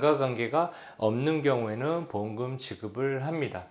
인과관계가 없는 경우에는 보험금 지급을 합니다.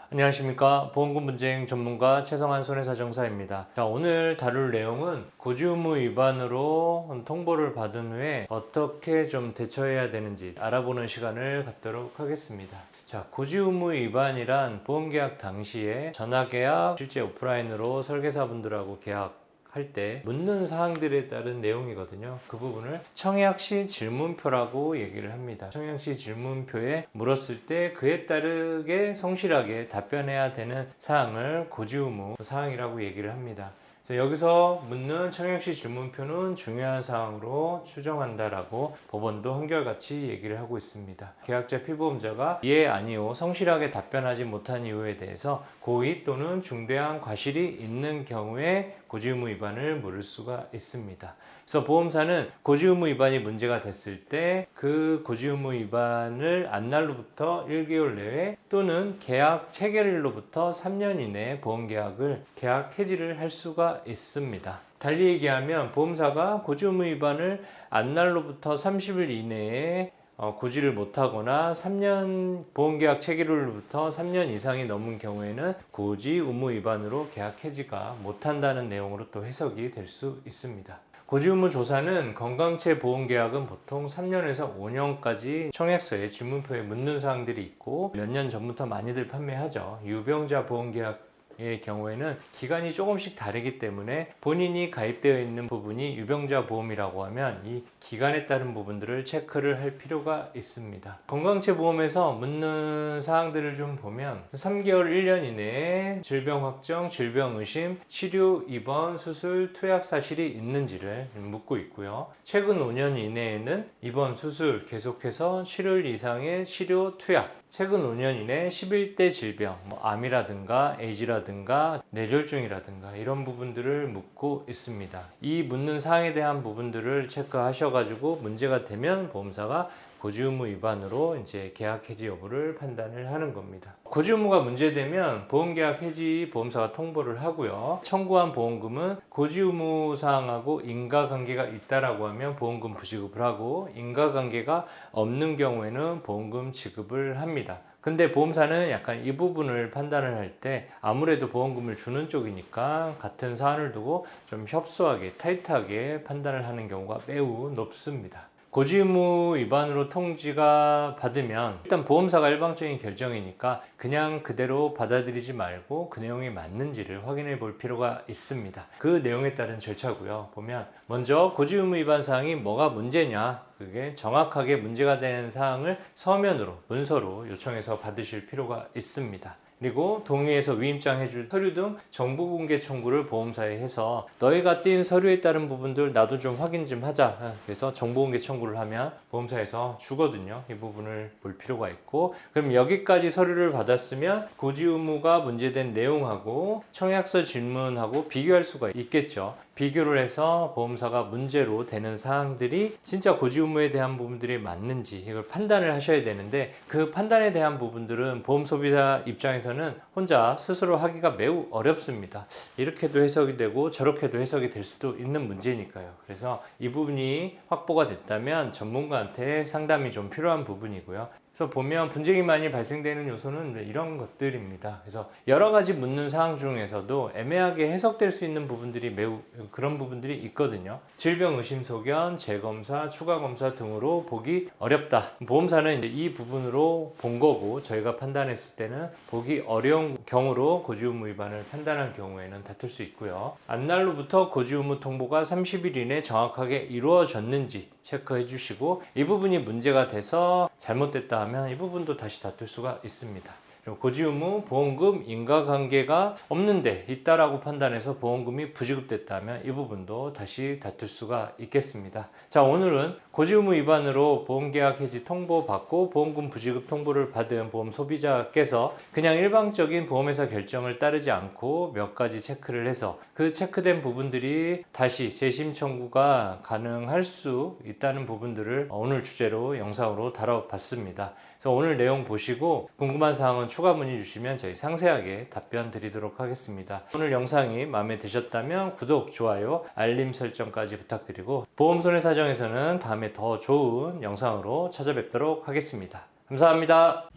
안녕하십니까. 보험금 분쟁 전문가 최성환 손해사정사입니다. 자, 오늘 다룰 내용은 고지의무 위반으로 통보를 받은 후에 어떻게 좀 대처해야 되는지 알아보는 시간을 갖도록 하겠습니다. 자, 고지의무 위반이란 보험계약 당시에 전화계약, 실제 오프라인으로 설계사분들하고 계약 할 때 묻는 사항들에 따른 내용이거든요. 그 부분을 청약시 질문표라고 얘기를 합니다. 청약시 질문표에 물었을 때 그에 따르게 성실하게 답변해야 되는 사항을 고지의무 사항이라고 얘기를 합니다. 여기서 묻는 청약시 질문표는 중요한 사항으로 추정한다라고 법원도 한결같이 얘기를 하고 있습니다. 계약자 피보험자가 예, 아니요, 성실하게 답변하지 못한 이유에 대해서 고의 또는 중대한 과실이 있는 경우에 고지의무 위반을 물을 수가 있습니다. 그래서 보험사는 고지의무 위반이 문제가 됐을 때 그 고지의무 위반을 안날로부터 1개월 내외 또는 계약 체결일로부터 3년 이내에 보험계약을 계약 해지를 할 수가 있습니다. 달리 얘기하면 보험사가 고지의무 위반을 안날로부터 30일 이내에 고지를 못하거나 3년 보험계약 체결일로부터 3년 이상이 넘은 경우에는 고지 의무 위반으로 계약 해지가 못한다는 내용으로 또 해석이 될 수 있습니다. 고지의무 조사는 건강체 보험계약은 보통 3년에서 5년까지 청약서에 질문표에 묻는 사항들이 있고 몇 년 전부터 많이들 판매하죠. 유병자 보험계약 의 경우에는 기간이 조금씩 다르기 때문에 본인이 가입되어 있는 부분이 유병자 보험이라고 하면 이 기간에 따른 부분들을 체크를 할 필요가 있습니다. 건강체 보험에서 묻는 사항들을 좀 보면 3개월 1년 이내에 질병 확정, 질병 의심, 치료, 입원, 수술, 투약 사실이 있는지를 묻고 있고요. 최근 5년 이내에는 입원, 수술, 계속해서 7일 이상의 치료, 투약, 최근 5년 이내 11대 질병, 암이라든가 에이즈라든가 뇌졸중이라든가 이런 부분들을 묻고 있습니다. 이 묻는 사항에 대한 부분들을 체크하셔가지고 문제가 되면 보험사가 고지의무 위반으로 이제 계약 해지 여부를 판단을 하는 겁니다. 고지의무가 문제되면 보험계약 해지 보험사가 통보를 하고요. 청구한 보험금은 고지의무 사항하고 인과관계가 있다라고 하면 보험금 부지급을 하고 인과관계가 없는 경우에는 보험금 지급을 합니다. 근데 보험사는 약간 이 부분을 판단을 할 때 아무래도 보험금을 주는 쪽이니까 같은 사안을 두고 좀 협소하게 타이트하게 판단을 하는 경우가 매우 높습니다. 고지의무 위반으로 통지가 받으면 일단 보험사가 일방적인 결정이니까 그냥 그대로 받아들이지 말고 그 내용이 맞는지를 확인해 볼 필요가 있습니다. 그 내용에 따른 절차고요. 보면 먼저 고지의무 위반 사항이 뭐가 문제냐, 그게 정확하게 문제가 되는 사항을 서면으로 문서로 요청해서 받으실 필요가 있습니다. 그리고 동의해서 위임장 해줄 서류 등 정보 공개 청구를 보험사에 해서 너희가 띈 서류에 따른 부분들 나도 좀 확인 좀 하자. 그래서 정보 공개 청구를 하면 보험사에서 주거든요. 이 부분을 볼 필요가 있고, 그럼 여기까지 서류를 받았으면 고지 의무가 문제된 내용하고 청약서 질문하고 비교할 수가 있겠죠. 비교를 해서 보험사가 문제로 되는 사항들이 진짜 고지 의무에 대한 부분들이 맞는지 이걸 판단을 하셔야 되는데, 그 판단에 대한 부분들은 보험 소비자 입장에서는 혼자 스스로 하기가 매우 어렵습니다. 이렇게도 해석이 되고 저렇게도 해석이 될 수도 있는 문제니까요. 그래서 이 부분이 확보가 됐다면 전문가한테 상담이 좀 필요한 부분이고요. 그래서 보면 분쟁이 많이 발생되는 요소는 이런 것들입니다. 그래서 여러 가지 묻는 사항 중에서도 애매하게 해석될 수 있는 부분들이 매우 그런 부분들이 있거든요. 질병 의심 소견, 재검사, 추가검사 등으로 보기 어렵다. 보험사는 이제 이 부분으로 본 거고, 저희가 판단했을 때는 보기 어려운 경우로 고지의무 위반을 판단한 경우에는 다툴 수 있고요. 안날로부터 고지의무 통보가 30일 이내 정확하게 이루어졌는지 체크해 주시고, 이 부분이 문제가 돼서 잘못됐다 하면 이 부분도 다시 다툴 수가 있습니다. 고지 의무, 보험금, 인과관계가 없는데 있다라고 판단해서 보험금이 부지급됐다면 이 부분도 다시 다툴 수가 있겠습니다. 자, 오늘은 고지 의무 위반으로 보험계약 해지 통보받고 보험금 부지급 통보를 받은 보험 소비자께서 그냥 일방적인 보험회사 결정을 따르지 않고 몇 가지 체크를 해서 그 체크된 부분들이 다시 재심 청구가 가능할 수 있다는 부분들을 오늘 주제로 영상으로 다뤄봤습니다. 그래서 오늘 내용 보시고 궁금한 사항은 추가 문의 주시면 저희 상세하게 답변 드리도록 하겠습니다. 오늘 영상이 마음에 드셨다면 구독, 좋아요, 알림 설정까지 부탁드리고 보험손해사정에서는 다음에 더 좋은 영상으로 찾아뵙도록 하겠습니다. 감사합니다.